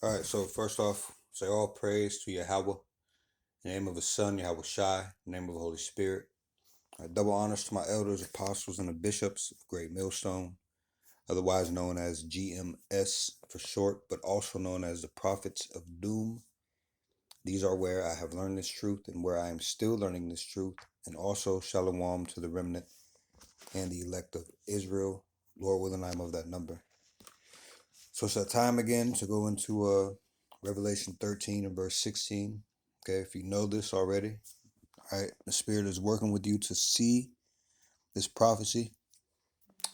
All right, so first off, say all praise to Yahweh, in the name of His Son, Yahweh Shai, in the name of the Holy Spirit. All right, double honors to my elders, apostles, and the bishops of Great Millstone, otherwise known as GMS for short, but also known as the Prophets of Doom. These are where I have learned this truth and where I am still learning this truth, and also Shalom to the remnant and the elect of Israel. Lord willing, I am of that number. So it's that time again to go into Revelation 13 and verse 16. Okay, if you know this already, all right, the Spirit is working with you to see this prophecy,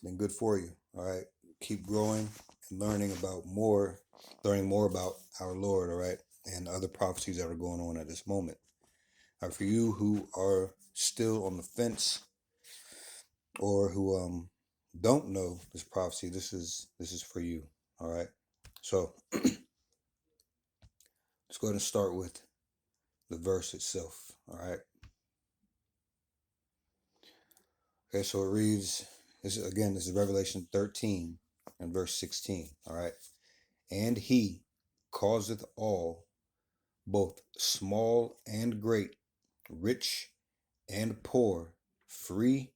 then good for you. All right, keep growing and learning more about our Lord, all right, and other prophecies that are going on at this moment. All right, for you who are still on the fence or who don't know this prophecy, this is for you. All right, so let's go ahead and start with the verse itself. All right. Okay, so it reads, this is Revelation 13 and verse 16. All right. And he causeth all, both small and great, rich and poor, free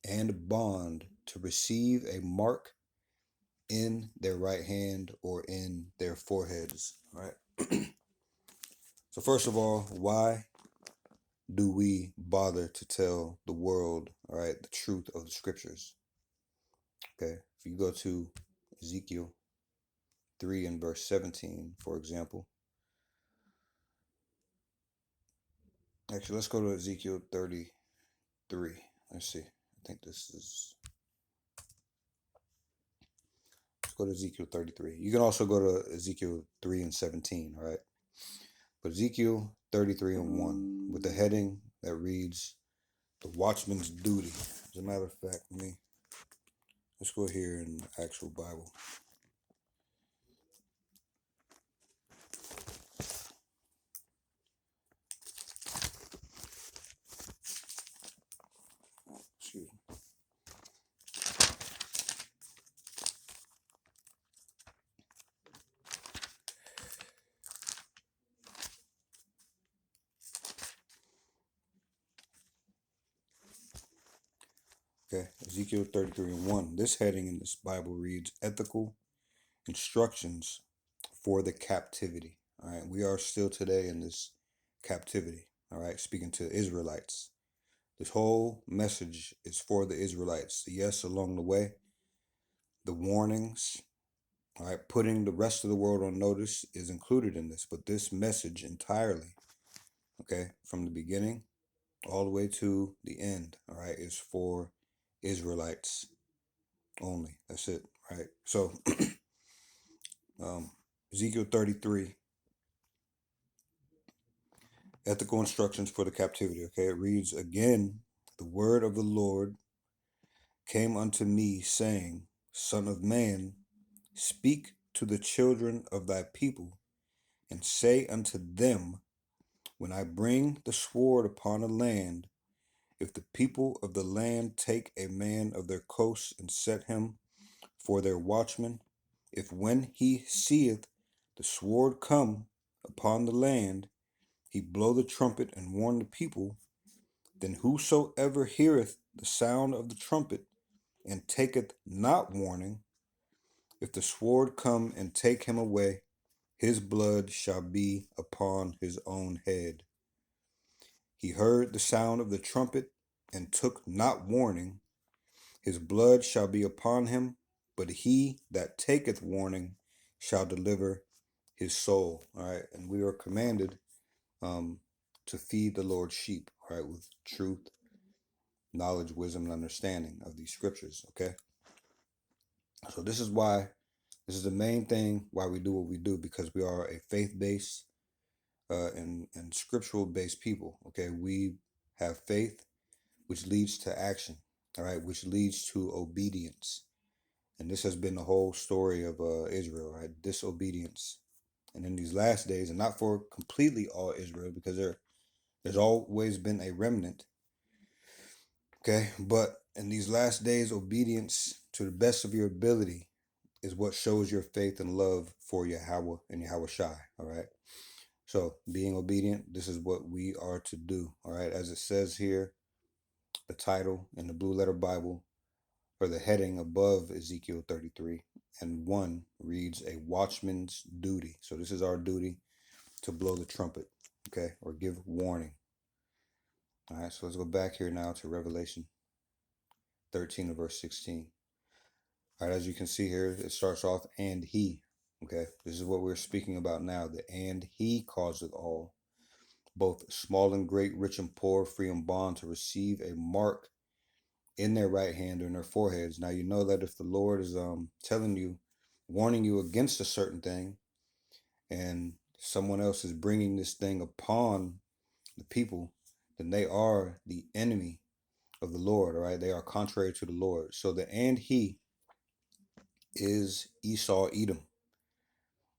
and bond, to receive a mark in their right hand or in their foreheads. All right. So first of all, why do we bother to tell the world, all right, the truth of the scriptures? Okay, if you go to Ezekiel 3 and verse 17, for example. Actually, let's go to Ezekiel 33. Let's see. I think this is. Let's go to Ezekiel 33. You can also go to Ezekiel 3 and 17, all right? But Ezekiel 33 and 1, with the heading that reads, The Watchman's Duty. As a matter of fact, let's go here in the actual Bible. Excuse me. Okay, Ezekiel 33 and 1. This heading in this Bible reads, Ethical Instructions for the Captivity. All right, we are still today in this captivity. All right, speaking to Israelites. This whole message is for the Israelites. Yes, along the way, the warnings, all right, putting the rest of the world on notice is included in this, but this message entirely, okay, from the beginning all the way to the end, all right, is for Israelites only. That's it, right? So, Ezekiel 33, ethical instructions for the captivity, okay, it reads again, the word of the Lord came unto me, saying, Son of man, speak to the children of thy people, and say unto them, When I bring the sword upon a land, if the people of the land take a man of their coasts and set him for their watchman, if when he seeth the sword come upon the land, he blow the trumpet and warn the people, then whosoever heareth the sound of the trumpet and taketh not warning, if the sword come and take him away, his blood shall be upon his own head. He heard the sound of the trumpet and took not warning, his blood shall be upon him, but he that taketh warning shall deliver his soul. All right, and we are commanded to feed the Lord's sheep, all right, with truth, knowledge, wisdom, and understanding of these scriptures. Okay, so this is the main thing why we do what we do, because we are a faith-based and scriptural-based people. Okay, we have faith, which leads to action. All right, which leads to obedience, and this has been the whole story of Israel. Right, disobedience, and in these last days, and not for completely all Israel, because there's always been a remnant. Okay, but in these last days, obedience to the best of your ability is what shows your faith and love for Yahweh and Yahweh Shai. All right. So being obedient, this is what we are to do. All right. As it says here, the title in the Blue Letter Bible, or the heading above Ezekiel 33 and 1 reads a watchman's duty. So this is our duty to blow the trumpet, okay, or give warning. All right, so let's go back here now to Revelation 13 and verse 16. All right, as you can see here, it starts off, and he, okay, this is what we're speaking about now, the and he causeth all, both small and great, rich and poor, free and bond, to receive a mark in their right hand or in their foreheads. Now, you know that if the Lord is telling you, warning you against a certain thing, and someone else is bringing this thing upon the people, then they are the enemy of the Lord, all right? They are contrary to the Lord. So the and he is Esau-Edom,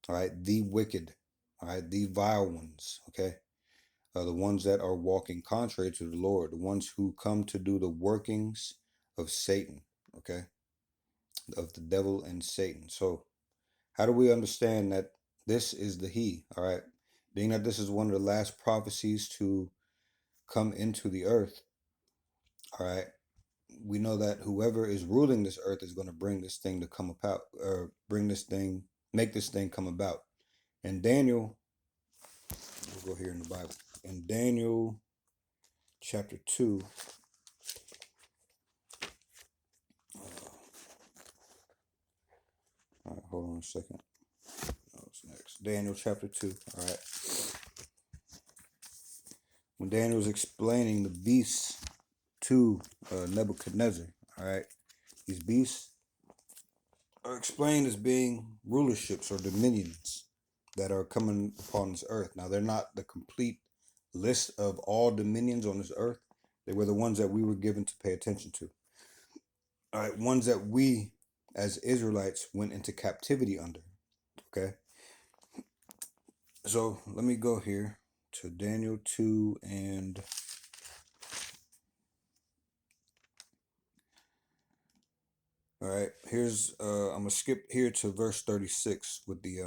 all right? The wicked, all right? The vile ones, okay? The ones that are walking contrary to the Lord, the ones who come to do the workings of Satan, okay? Of the devil and Satan. So how do we understand that this is the he, all right? Being that this is one of the last prophecies to come into the earth, all right, we know that whoever is ruling this earth is going to bring this thing to come about, or bring this thing, make this thing come about. And Daniel, we'll go here in the Bible. In Daniel chapter 2, all right, hold on a second. What's next? Daniel chapter 2, all right. When Daniel was explaining the beasts to Nebuchadnezzar, all right, these beasts are explained as being rulerships or dominions that are coming upon this earth. Now, they're not the complete list of all dominions on this earth. They were the ones that we were given to pay attention to. All right, ones that we as Israelites went into captivity under. Okay. So let me go here to Daniel 2 and all right, here's I'm gonna skip here to verse 36 with the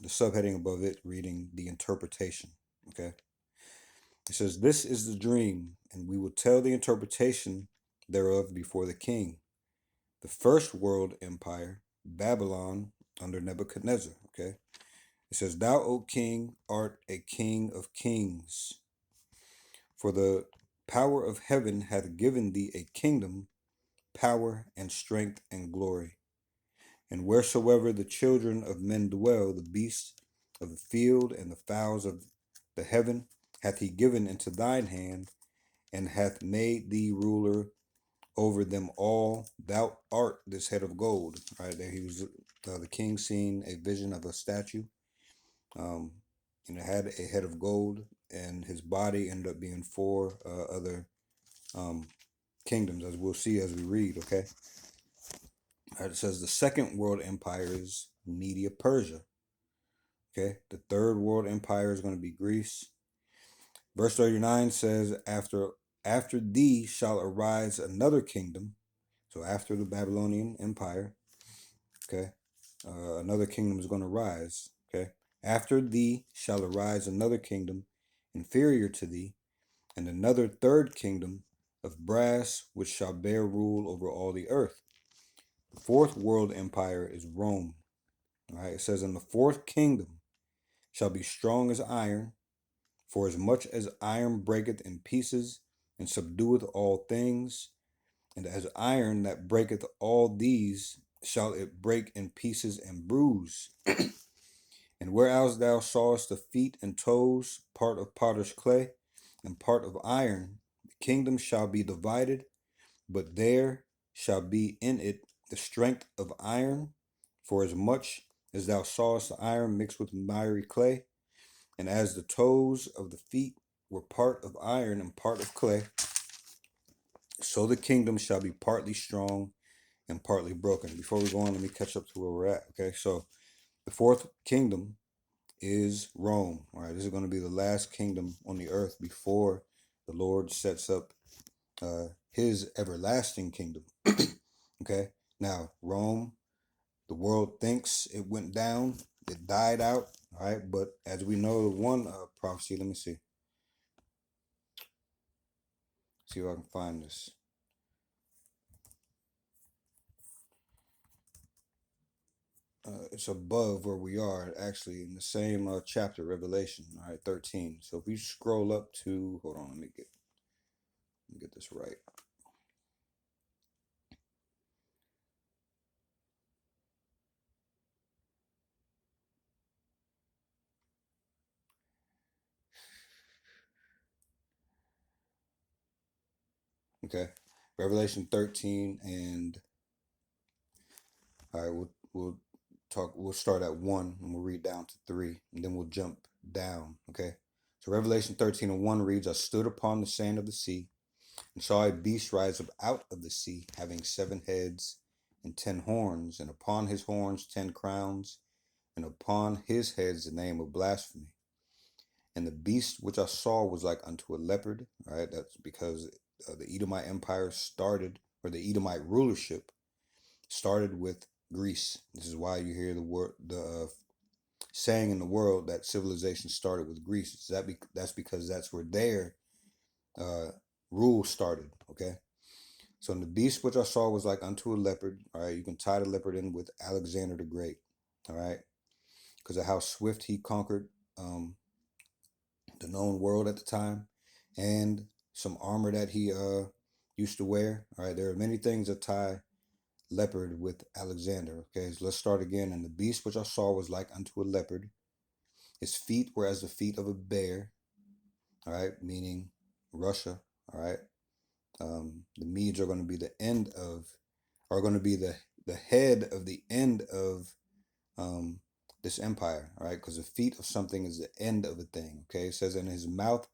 subheading above it reading the interpretation. Okay. It says, "This is the dream, and we will tell the interpretation thereof before the king. The first world empire, Babylon, under Nebuchadnezzar." Okay. It says, "Thou, O king, art a king of kings. For the power of heaven hath given thee a kingdom, power, and strength, and glory. And wheresoever the children of men dwell, the beasts of the field and the fowls of the heaven hath he given into thine hand, and hath made thee ruler over them all. Thou art this head of gold." Right there, he was the king seeing a vision of a statue, and it had a head of gold, and his body ended up being four other kingdoms, as we'll see as we read. Okay, it says the second world empire is Media Persia. Okay, the third world empire is going to be Greece. Verse 39 says, after thee shall arise another kingdom. So after the Babylonian Empire, okay, another kingdom is going to rise. Okay, after thee shall arise another kingdom inferior to thee, and another third kingdom of brass, which shall bear rule over all the earth. The fourth world empire is Rome. All right, it says, "And the fourth kingdom shall be strong as iron, for as much as iron breaketh in pieces and subdueth all things, and as iron that breaketh all these shall it break in pieces and bruise. And whereas thou sawest the feet and toes, part of potter's clay and part of iron, the kingdom shall be divided, but there shall be in it the strength of iron, for as much as thou sawest the iron mixed with miry clay, and as the toes of the feet were part of iron and part of clay, so the kingdom shall be partly strong and partly broken." Before we go on, let me catch up to where we're at. Okay, so the fourth kingdom is Rome. All right, this is going to be the last kingdom on the earth before the Lord sets up his everlasting kingdom. Okay, now Rome The world thinks it went down, it died out, all right? But as we know, one prophecy, let me see if I can find this. It's above where we are, actually, in the same chapter, Revelation, all right, 13. So if we scroll up to, hold on, let me get this right. Okay, Revelation 13, and all right, we'll start at 1 and we'll read down to 3, and then we'll jump down. Okay, so Revelation 13 and 1 reads, I stood upon the sand of the sea and saw a beast rise up out of the sea, having 7 heads and 10 horns, and upon his horns 10 crowns, and upon his heads the name of blasphemy. And the beast which I saw was like unto a leopard. All right, that's because the Edomite empire started, or the Edomite rulership started with Greece. This is why you hear the saying in the world that civilization started with Greece. That's because that's where their uh, rule started. Okay, so the beast which I saw was like unto a leopard. All right, you can tie the leopard in with Alexander the Great. All right, because of how swift he conquered the known world at the time, and some armor that he used to wear. All right, there are many things that tie leopard with Alexander. Okay, so let's start again. And the beast which I saw was like unto a leopard. His feet were as the feet of a bear. All right, meaning Russia. All right, the Medes are going to be the head of the end of this empire. All right, because the feet of something is the end of a thing. Okay, it says in his mouth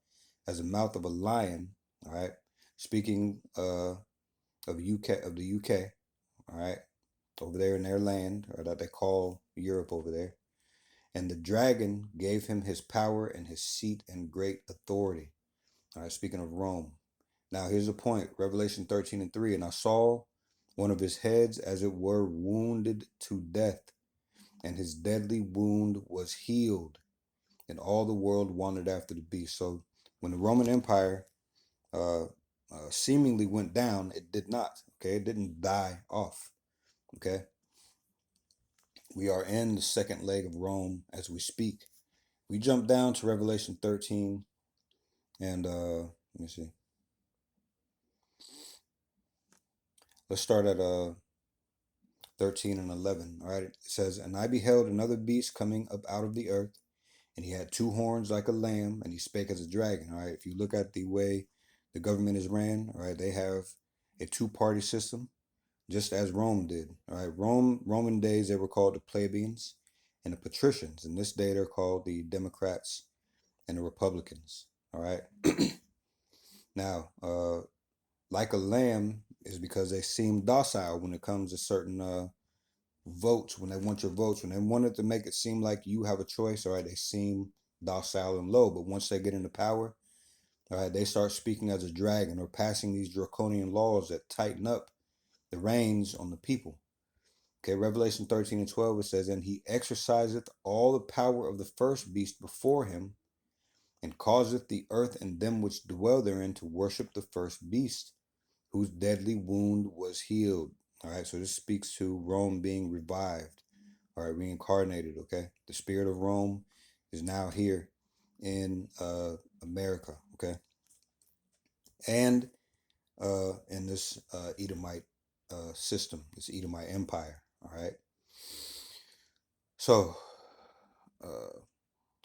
as the mouth of a lion. All right, speaking of the UK. All right, over there in their land, or that they call Europe over there. And the dragon gave him his power and his seat and great authority. All right, speaking of Rome. Now here's the point, Revelation 13 and 3. And I saw one of his heads as it were wounded to death, and his deadly wound was healed, and all the world wandered after the beast. So when the Roman Empire seemingly went down, it did not. Okay, it didn't die off. Okay, we are in the second leg of Rome as we speak. We jump down to Revelation 13, and let me see. Let's start at 13 and 11. All right, it says, and I beheld another beast coming up out of the earth, and he had 2 horns like a lamb, and he spake as a dragon. All right, if you look at the way the government is ran, all right, they have a 2-party system, just as Rome did. All right, Roman days they were called the plebeians and the patricians. In this day they're called the Democrats and the Republicans. All right. Now, like a lamb is because they seem docile when it comes to certain votes, when they want your votes, when they wanted to make it seem like you have a choice. All right, they seem docile and low, but once they get into power, all right, they start speaking as a dragon or passing these draconian laws that tighten up the reins on the people. Okay, Revelation 13 and 12, it says, and he exerciseth all the power of the first beast before him, and causeth the earth and them which dwell therein to worship the first beast, whose deadly wound was healed. All right, so this speaks to Rome being revived, all right, reincarnated. Okay, the spirit of Rome is now here in America. Okay, and in this Edomite system, this Edomite empire. All right, so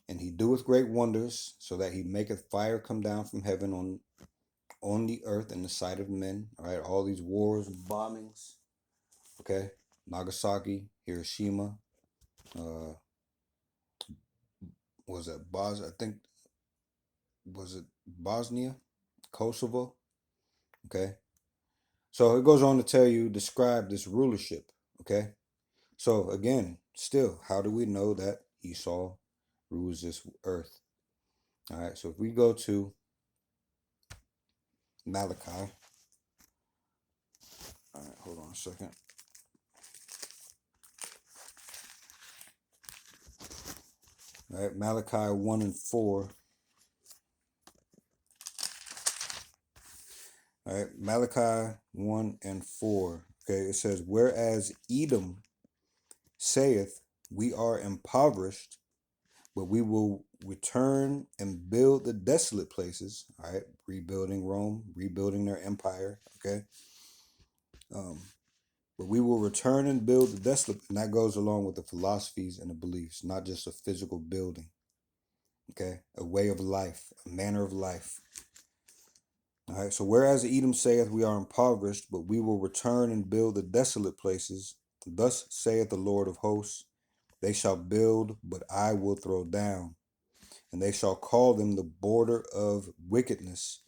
and he doeth great wonders, so that he maketh fire come down from heaven on the earth in the sight of men. All right, all these wars and bombings. Okay, Nagasaki, Hiroshima, uh, was it Bos? I think was it Bosnia, Kosovo. Okay, so it goes on to describe this rulership. Okay, so again, still, how do we know that Esau rules this earth? All right, so if we go to Malachi, all right, hold on a second. All right, Malachi 1 and 4. All right, Malachi 1 and 4. Okay, it says, whereas Edom saith, we are impoverished, but we will return and build the desolate places. All right, rebuilding Rome, rebuilding their empire. Okay, but we will return and build the desolate, and that goes along with the philosophies and the beliefs, not just a physical building. Okay, a way of life, a manner of life. All right, so whereas Edom saith, we are impoverished, but we will return and build the desolate places. Thus saith the Lord of hosts, they shall build, but I will throw down, and they shall call them the border of wickedness,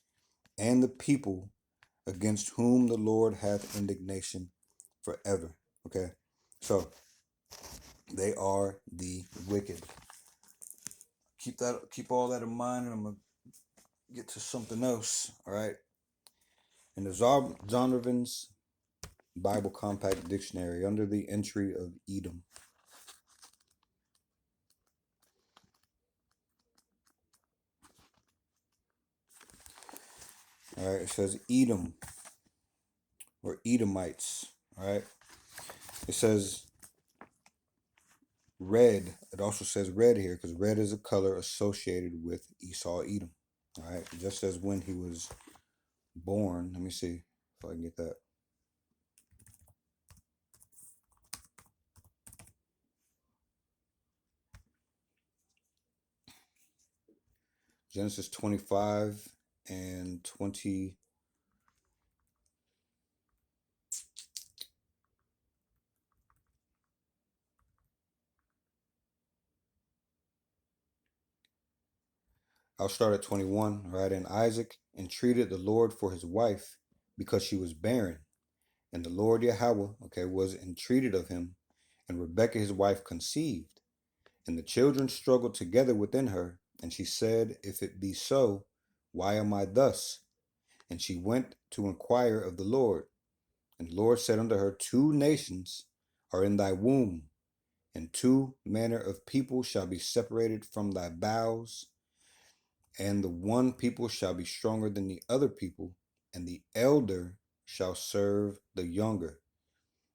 and the people against whom the Lord hath indignation forever. Okay, so they are the wicked. Keep all that in mind, and I'm gonna get to something else. All right, in the Zondervan's Bible Compact Dictionary, under the entry of Edom. All right, it says Edom or Edomites. All right, it says red. It also says red here because red is a color associated with Esau-Edom. All right, just as when he was born. Let me see if I can get that. Genesis 25 and 20. I'll start at 21. All right, and Isaac entreated the Lord for his wife because she was barren. And the Lord Yahweh, okay, was entreated of him, and Rebekah his wife conceived. And the children struggled together within her, and she said, if it be so, why am I thus? And she went to inquire of the Lord. And the Lord said unto her, two nations are in thy womb, and two manner of people shall be separated from thy bowels, and the one people shall be stronger than the other people, and the elder shall serve the younger.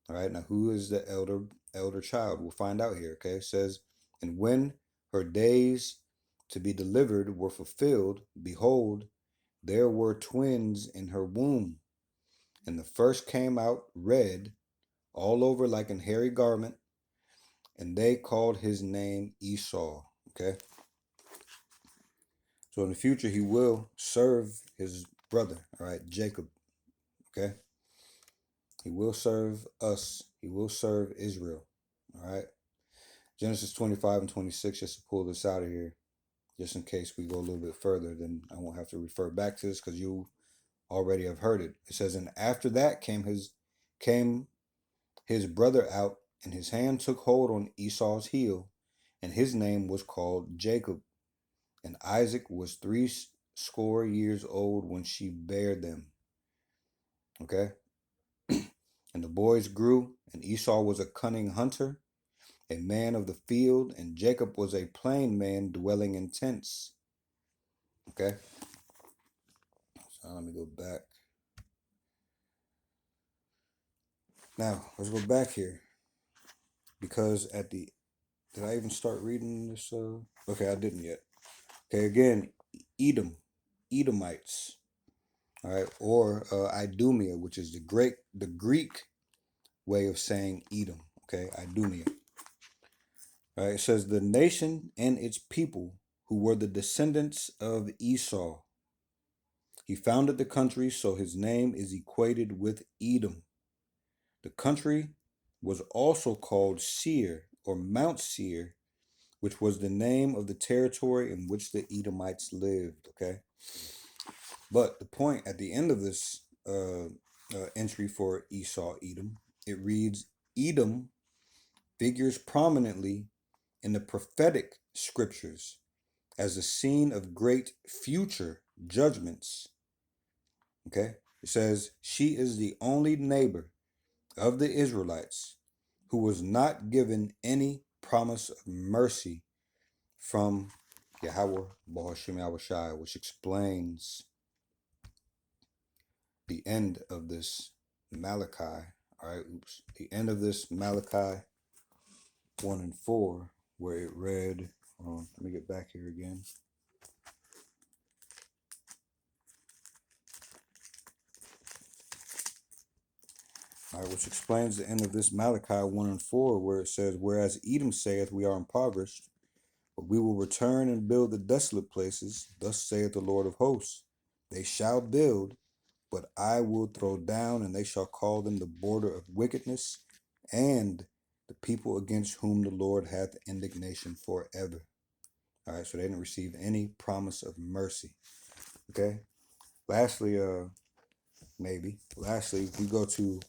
All right, now who is the elder child? We'll find out here. Okay, it says, and when her days to be delivered were fulfilled, behold, there were twins in her womb, and the first came out red all over like an hairy garment, and they called his name Esau. Okay, so in the future he will serve his brother. All right, Jacob. Okay, he will serve us. He will serve Israel. All right. Genesis 25 and 26, just to pull this out of here, just in case we go a little bit further, then I won't have to refer back to this because you already have heard it. It says, and after that came his brother out, and his hand took hold on Esau's heel, and his name was called Jacob. And Isaac was 80 years old when she bare them. Okay? And the boys grew, and Esau was a cunning hunter, a man of the field, and Jacob was a plain man dwelling in tents. Okay, so let me go back. Now, let's go back here. Because did I even start reading this? Okay, I didn't yet. Okay, again, Edomites. All right, or Idumea, which is the Greek way of saying Edom. Okay, Idumea. All right, it says the nation and its people who were the descendants of Esau. He founded the country, so his name is equated with Edom. The country was also called Seir, or Mount Seir, which was the name of the territory in which the Edomites lived. Okay, but the point at the end of this entry for Esau-Edom, it reads, Edom figures prominently in the prophetic scriptures as a scene of great future judgments. Okay, it says she is the only neighbor of the Israelites who was not given any promise of mercy from Yahweh Bahashim Yahushai, which explains the end of this Malachi. All right, the end of this Malachi 1 and 4, where it read, let me get back here again. All right, which explains the end of this Malachi 1 and 4, where it says, whereas Edom saith, we are impoverished, but we will return and build the desolate places. Thus saith the Lord of hosts, they shall build, but I will throw down, and they shall call them the border of wickedness, and the people against whom the Lord hath indignation forever. All right, so they didn't receive any promise of mercy. Okay. Lastly, we go to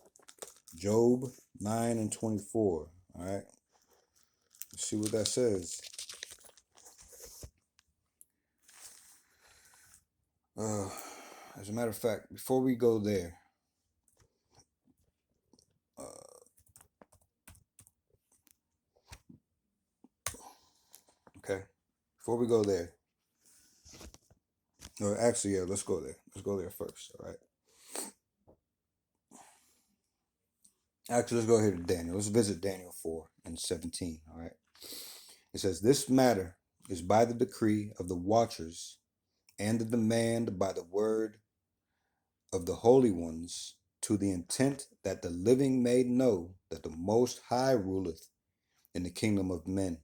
Job 9 and 24. All right. Let's see what that says. As a matter of fact, before we go there, okay, before we go there, or actually, yeah, let's go there. Let's go there first. All right. Actually, let's go ahead to Daniel. Let's visit Daniel 4 and 17. All right. It says, this matter is by the decree of the watchers and the demand by the word of the holy ones, to the intent that the living may know that the Most High ruleth in the kingdom of men,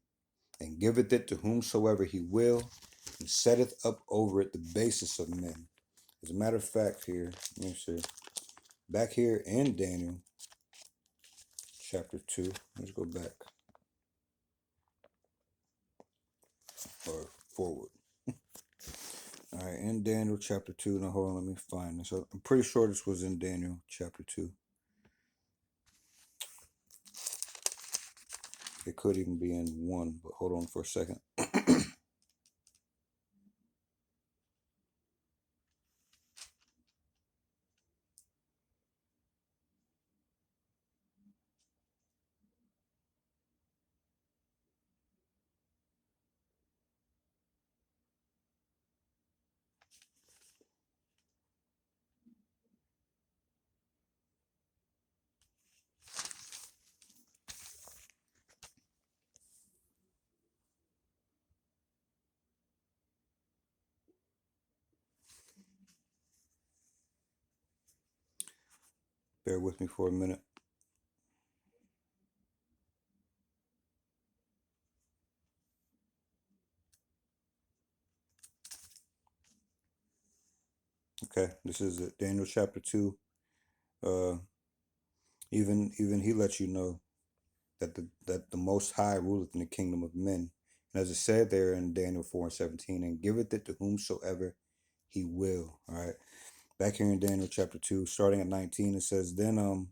and giveth it to whomsoever he will, and setteth up over it the basis of men. As a matter of fact, here, let me see, back here in Daniel chapter 2, let's go back, or forward. All right, in Daniel chapter 2, now hold on, let me find this. I'm pretty sure this was in Daniel chapter 2. It could even be in 1, but hold on for a second. Bear with me for a minute. Okay, this is Daniel chapter 2. Even he lets you know that the Most High ruleth in the kingdom of men. And as it said there in Daniel 4 and 17, and giveth it to whomsoever he will. All right. Back here in Daniel chapter 2, starting at 19, it says, Then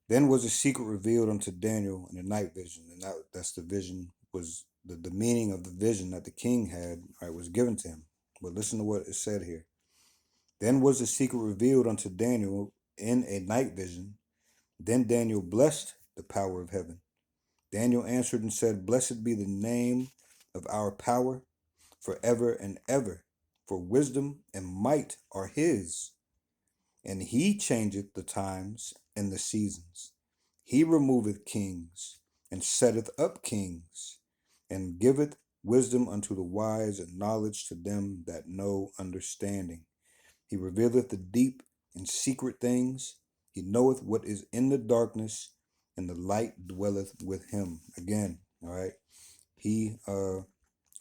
was a secret revealed unto Daniel in a night vision. And that's the vision, was the meaning of the vision that the king had, right, was given to him. But listen to what it said here. Then was the secret revealed unto Daniel in a night vision. Then Daniel blessed the power of heaven. Daniel answered and said, Blessed be the name of our power forever and ever, for wisdom and might are his. And he changeth the times and the seasons. He removeth kings, and setteth up kings, and giveth wisdom unto the wise, and knowledge to them that know understanding. He revealeth the deep and secret things. He knoweth what is in the darkness, and the light dwelleth with him. Again, all right. He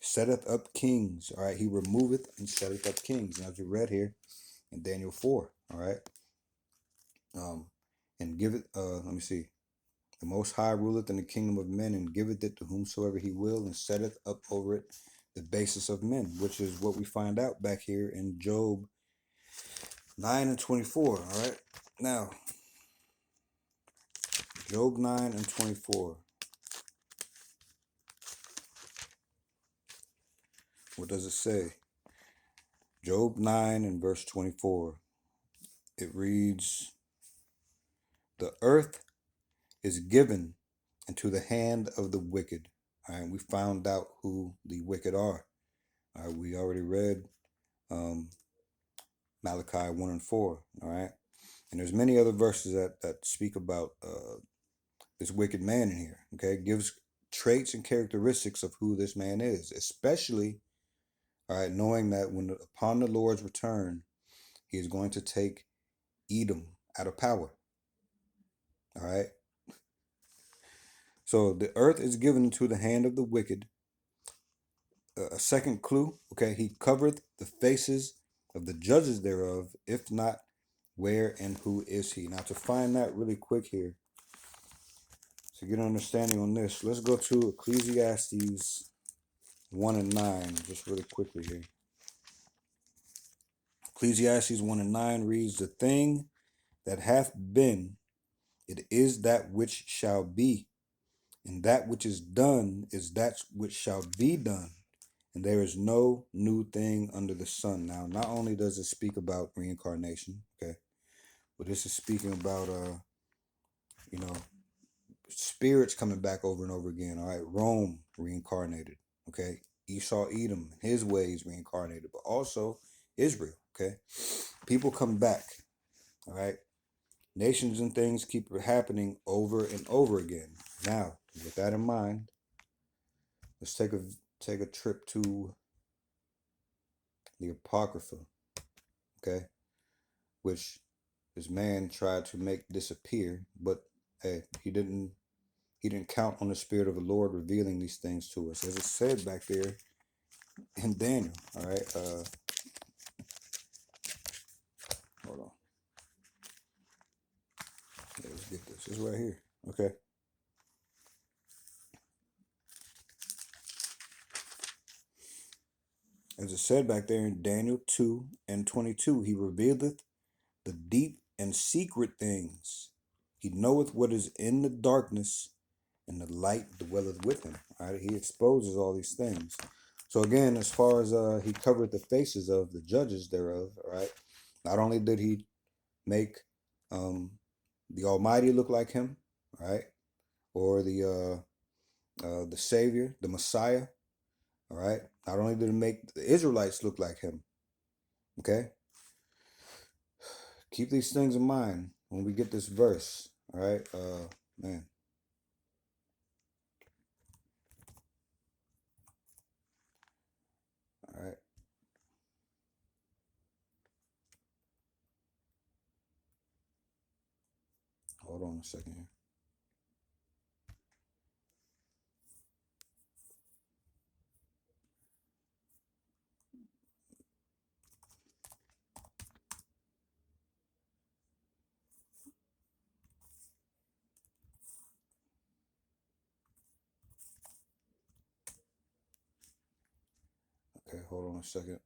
setteth up kings. All right. He removeth and setteth up kings. And as we read here in Daniel 4, all right. And giveth, let me see. The Most High ruleth in the kingdom of men, and giveth it to whomsoever he will, and setteth up over it the basis of men, which is what we find out back here in Job 9 and 24. All right. Now, Job 9 and 24. What does it say? Job 9 and verse 24. It reads, The earth is given into the hand of the wicked. All right, we found out who the wicked are. All right, we already read Malachi 1 and 4. All right, and there's many other verses that speak about this wicked man in here. Okay, it gives traits and characteristics of who this man is, especially, all right, knowing that when upon the Lord's return, he is going to take Edom out of power. All right. So the earth is given into the hand of the wicked. A second clue, okay, he covereth the faces of the judges thereof. If not, where and who is he? Now, to find that really quick here, to get an understanding on this, let's go to Ecclesiastes 1 and 9, just really quickly here. Ecclesiastes 1 and 9 reads, the thing that hath been, it is that which shall be, and that which is done is that which shall be done, and there is no new thing under the sun. Now, not only does it speak about reincarnation, okay, but this is speaking about you know, spirits coming back over and over again. All right, Rome reincarnated, okay, Esau-Edom, his ways reincarnated, but also Israel, okay, people come back. All right, nations and things keep happening over and over again. Now, with that in mind, let's take a trip to the Apocrypha, okay, which this man tried to make disappear, but hey, he didn't count on the Spirit of the Lord revealing these things to us, as it said back there in Daniel. All right, hold on. Yeah, let's get this. It's right here. Okay. As it said back there in Daniel 2 and 22, he revealeth the deep and secret things. He knoweth what is in the darkness, and the light dwelleth with him. All right, he exposes all these things. So again, as far as he covered the faces of the judges thereof, all right, not only did he make the Almighty look like him, right, or the Savior, the Messiah, all right, not only did he make the Israelites look like him, okay, keep these things in mind when we get this verse, all right, man. All right. Hold on a second here. Okay, hold on a second.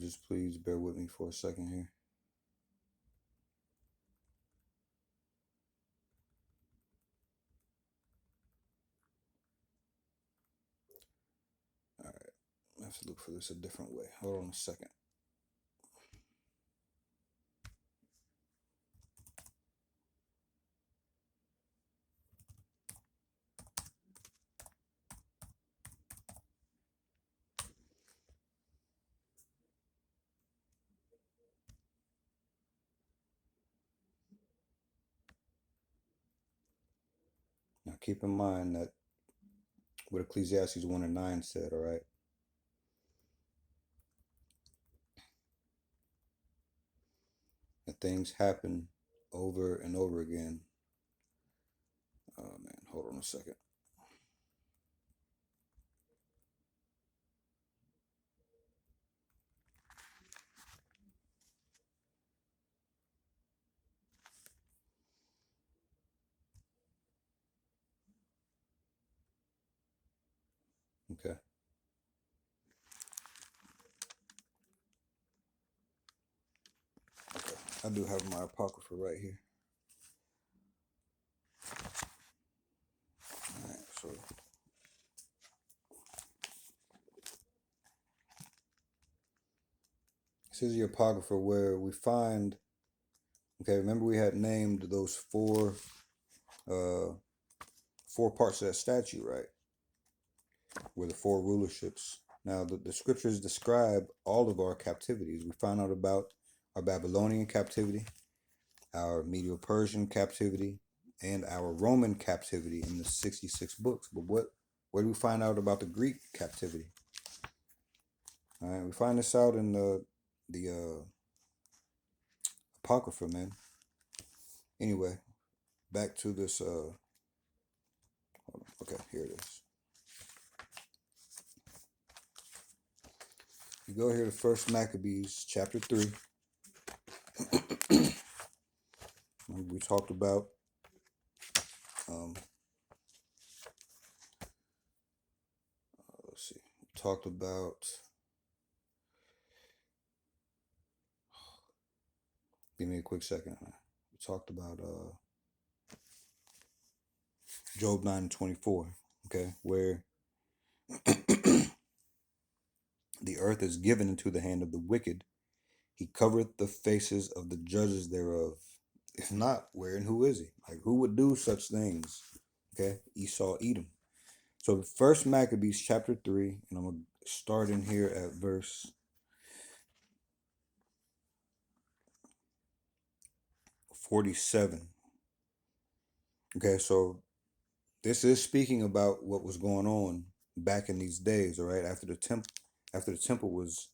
Just please bear with me for a second here. All right, I have to look for this a different way. Hold on a second. Now keep in mind that what Ecclesiastes 1 and 9 said, all right? That things happen over and over again. Oh man, hold on a second. Okay. I do have my Apocrypha right here. All right, so this is the Apocrypha where we find, okay, remember we had named those four parts of that statue, right? Were the four rulerships. Now, the scriptures describe all of our captivities. We find out about our Babylonian captivity, our Medo-Persian captivity, and our Roman captivity in the 66 books. But where do we find out about the Greek captivity? All right, we find this out in the Apocrypha, man. Anyway, back to this. Okay, here it is. You go here to First Maccabees, chapter 3. We talked about let's see. We talked about. Give me a quick second. We talked about Job 9:24. Okay, where the earth is given into the hand of the wicked. He covereth the faces of the judges thereof. If not, where and who is he? Like, who would do such things? Okay, Esau-Edom. So First Maccabees chapter 3, and I'm going to start in here at verse 47. Okay, so this is speaking about what was going on back in these days, all right, after the temple was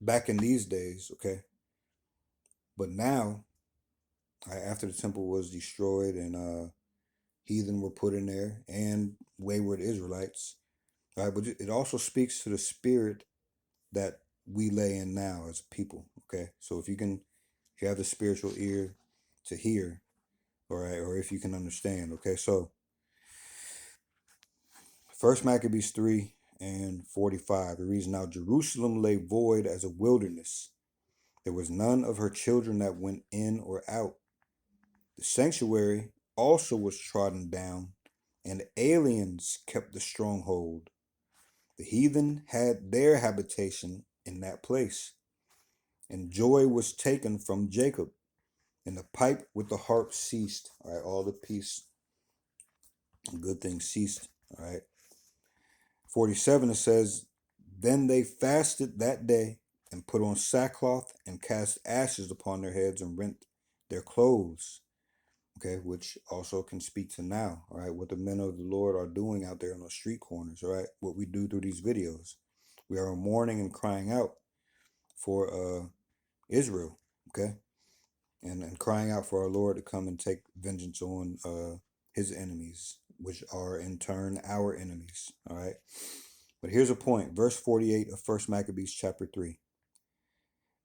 back in these days, okay? But now, right, after the temple was destroyed and heathen were put in there and wayward Israelites, right? But it also speaks to the spirit that we lay in now as people, okay? So if you have the spiritual ear to hear, all right, or if you can understand, okay? So First Maccabees 3 and 45, it reads, Now Jerusalem lay void as a wilderness. There was none of her children that went in or out. The sanctuary also was trodden down, and aliens kept the stronghold. The heathen had their habitation in that place, and joy was taken from Jacob, and the pipe with the harp ceased. All right, all the peace and good things ceased. All right. 47, it says, Then they fasted that day and put on sackcloth and cast ashes upon their heads and rent their clothes. Okay, which also can speak to now, all right, what the men of the Lord are doing out there on the street corners, all right, what we do through these videos. We are mourning and crying out for Israel, okay, and crying out for our Lord to come and take vengeance on his enemies, which are in turn our enemies, all right. But here's a point, verse 48 of First Maccabees chapter 3.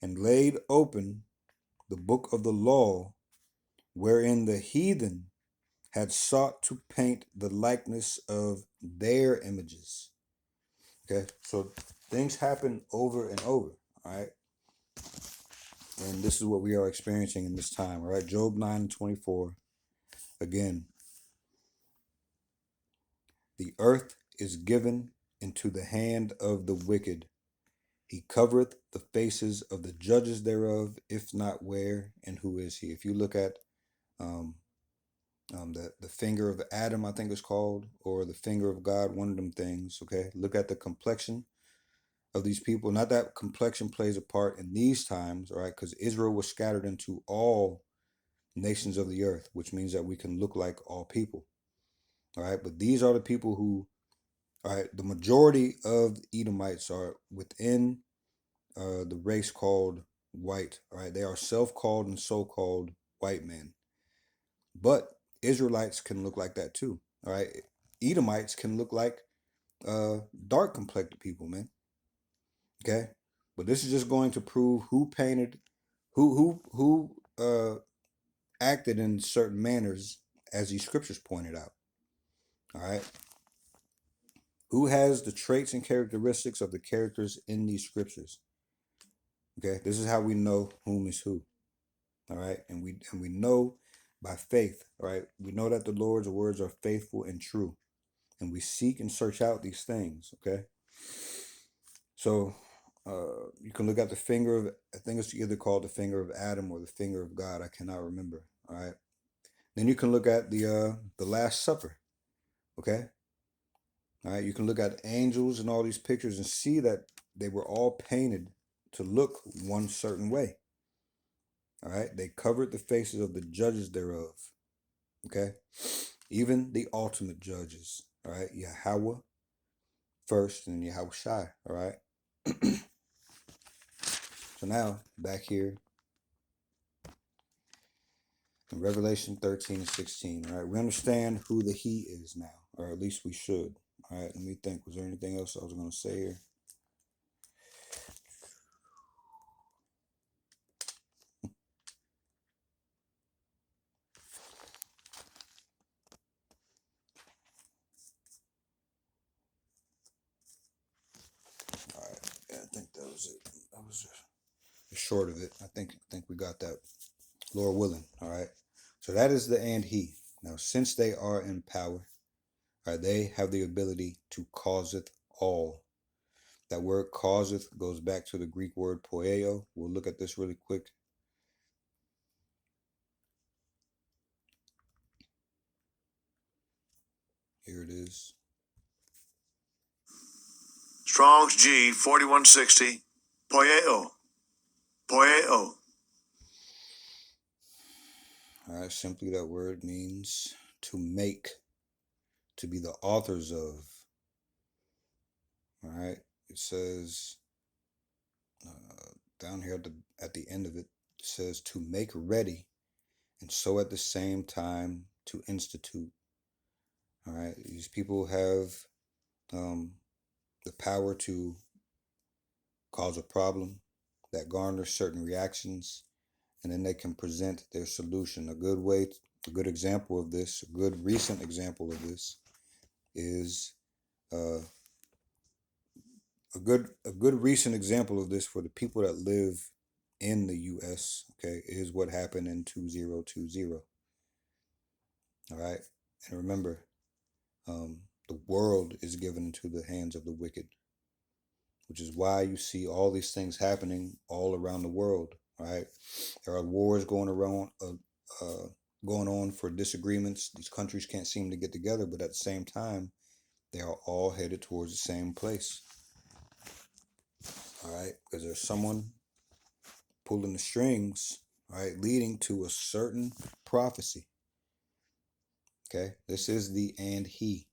And laid open the book of the law, wherein the heathen had sought to paint the likeness of their images. Okay, so things happen over and over, all right? And this is what we are experiencing in this time, all right? Job 9:24. Again, the earth is given into the hand of the wicked. He covereth the faces of the judges thereof, if not where and who is he? If you look at the finger of Adam, I think it's called, or the finger of God, one of them things, okay? Look at the complexion of these people. Not that complexion plays a part in these times, all right? Because Israel was scattered into all nations of the earth, which means that we can look like all people, all right? But these are the people who, all right, the majority of Edomites are within the race called white, all right? They are self-called and so-called white men. But Israelites can look like that too, all right? Edomites can look like dark complected people, man. Okay? But this is just going to prove who painted, who acted in certain manners, as these scriptures pointed out. All right? Who has the traits and characteristics of the characters in these scriptures? Okay, this is how we know whom is who. All right, and we know by faith. All right, we know that the Lord's words are faithful and true, and we seek and search out these things. Okay, so you can look at the finger of, I think it's either called the finger of Adam or the finger of God. I cannot remember. All right, then you can look at the Last Supper. Okay, all right, you can look at angels and all these pictures and see that they were all painted to look one certain way. All right, they covered the faces of the judges thereof. Okay, even the ultimate judges. All right, Yahweh first and Yahweh Shai. All right. So now back here in Revelation 13 and 16. All right, we understand who the He is now, or at least we should. All right, let me think. Was there anything else I was going to say here? All right, yeah, I think that was it. That was the short of it. I think we got that. Lord willing. All right. So that is the and He. Now, since they are in power, all right, they have the ability to causeth all. That word causeth goes back to the Greek word poieo. We'll look at this really quick. Here it is. Strong's G 4160. Poieo. Poieo. All right, simply that word means to make, to be the authors of. All right, it says down here at the end of it, it says to make ready, and so at the same time to institute. All right, these people have the power to cause a problem that garners certain reactions, and then they can present their solution. A good example of this, a good recent example of this, is a good recent example of this for the people that live in the U.S. Okay, is what happened in 2020. All right, and remember, the world is given into the hands of the wicked, which is why you see all these things happening all around the world. Right, there are wars going on for disagreements. These countries can't seem to get together, but at the same time, they are all headed towards the same place. All right, because there's someone pulling the strings, right, leading to a certain prophecy. Okay, this is the and He.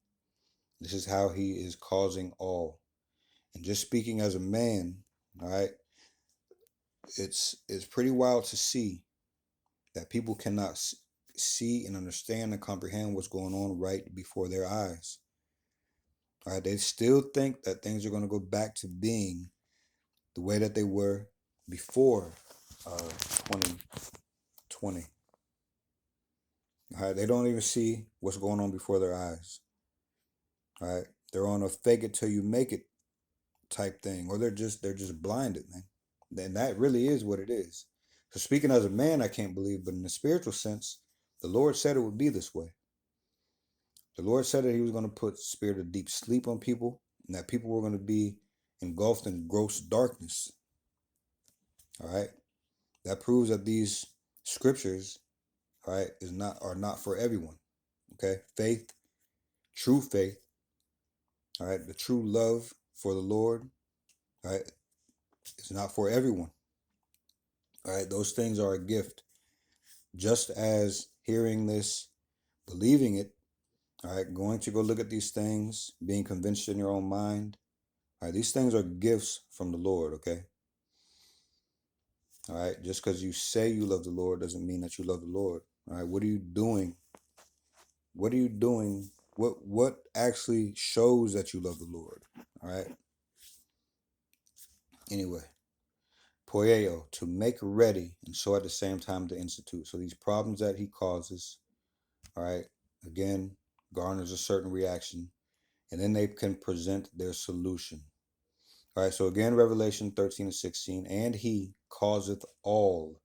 This is how He is causing all. And just speaking as a man, all right, it's pretty wild to see that people cannot see and understand and comprehend what's going on right before their eyes. All right, they still think that things are going to go back to being the way that they were before 2020. All right, they don't even see what's going on before their eyes. All right, they're on a fake it till you make it type thing, or they're just blinded, man. And that really is what it is. So speaking as a man, I can't believe, but in the spiritual sense, the Lord said it would be this way. The Lord said that He was going to put spirit of deep sleep on people, and that people were going to be engulfed in gross darkness. All right, that proves that these scriptures, all right, are not for everyone. Okay, faith, true faith, all right, the true love for the Lord, all right, it's not for everyone. All right, those things are a gift. Just as hearing this, believing it, all right, going to go look at these things, being convinced in your own mind, all right, these things are gifts from the Lord, okay? All right, just because you say you love the Lord doesn't mean that you love the Lord. All right, what are you doing? What are you doing? What actually shows that you love the Lord? All right. Anyway, poieo, to make ready, and so at the same time to institute. So these problems that He causes, all right, again, garners a certain reaction, and then they can present their solution. All right, so again, Revelation 13 and 16. And he causeth all,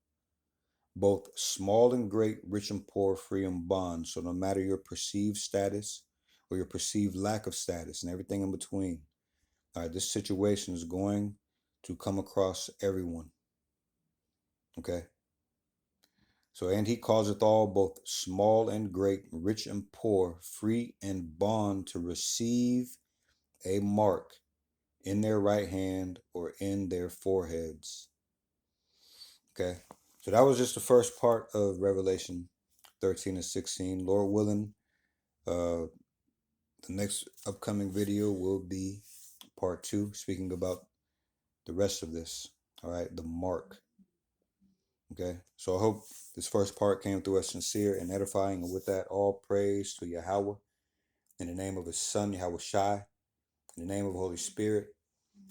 both small and great, rich and poor, free and bond. So no matter your perceived status or your perceived lack of status and everything in between, all right, this situation is going to come across everyone. Okay? So, and he causeth all, both small and great, rich and poor, free and bond, to receive a mark in their right hand or in their foreheads. Okay? So that was just the first part of Revelation 13 and 16. Lord willing, the next upcoming video will be part 2, speaking about the rest of this. All right, the mark. Okay, so I hope this first part came through as sincere and edifying. And with that, all praise to Yahweh, in the name of his son, Yahweh Shai, in the name of the Holy Spirit.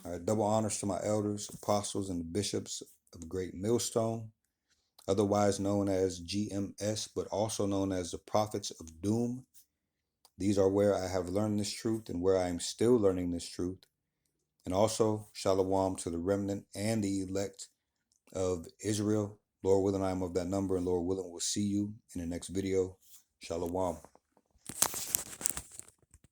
All right, double honors to my elders, apostles, and the bishops of the Great Millstone, otherwise known as GMS, but also known as the Prophets of Doom. These are where I have learned this truth and where I am still learning this truth. And also, shalom to the remnant and the elect of Israel. Lord willing, I am of that number, and Lord willing, we'll see you in the next video. Shalom.